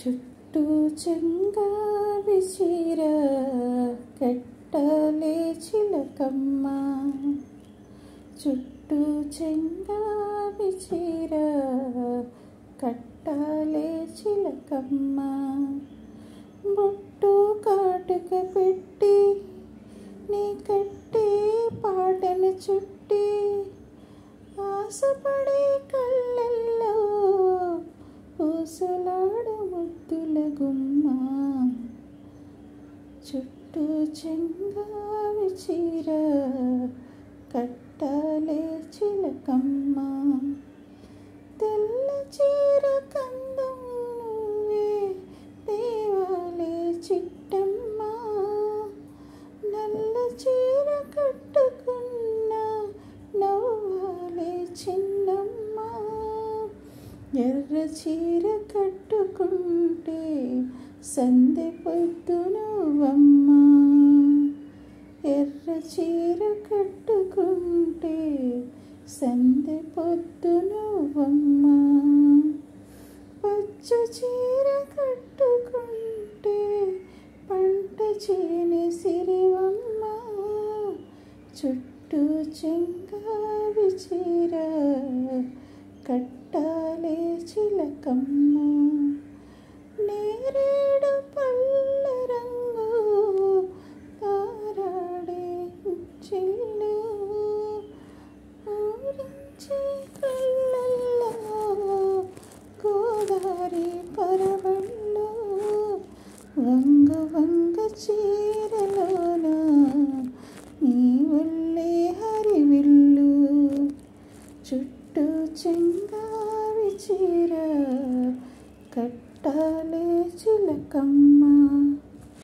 చుట్టూ చెంగావి చీర కట్టలే చిలకమ్మ. చుట్టూ చెంగావి చీర కట్టలే చిలకమ్మ. బొట్టు కాటుక పెట్టి నీ కట్టే పాటను చుట్టి ఆశపడే కళ్ళల్లో ఊసలాడు ముద్దుల గుమ్మ. చుట్టూ చెంగావి చీర కట్టలే చిలకమ్మ. తెల్ల చీర కందం నువ్వే దేవాలే చిట్టమ్మ. నల్ల చీర కట్టుకున్న నవ్వాలే చిన్నమ్మ. ఎర్ర చీర కట్టుకుంటే సందె పొద్దు నువ్వమ్మ. ఎర్ర చీర కట్టుకుంటే సందె పొద్దు నువ్వమ్మ. పచ్చ చీర కట్టుకుంటే పంట చేని సిరివమ్మ. చుట్టూ చెంగావి చీర కట్టాలే చిలకమ్మ. నేరేడు పళ్ళ రంగు తారాడే చిల్లు ఊరించే కళ్ళల్లో గోదారి పరవళ్ళు. వంగ వంగ చీరలోన నీ ఒళ్ళే హరివిల్లు. చుట్టూ చెంగావి చీర కట్టాలే చిలకమ్మ.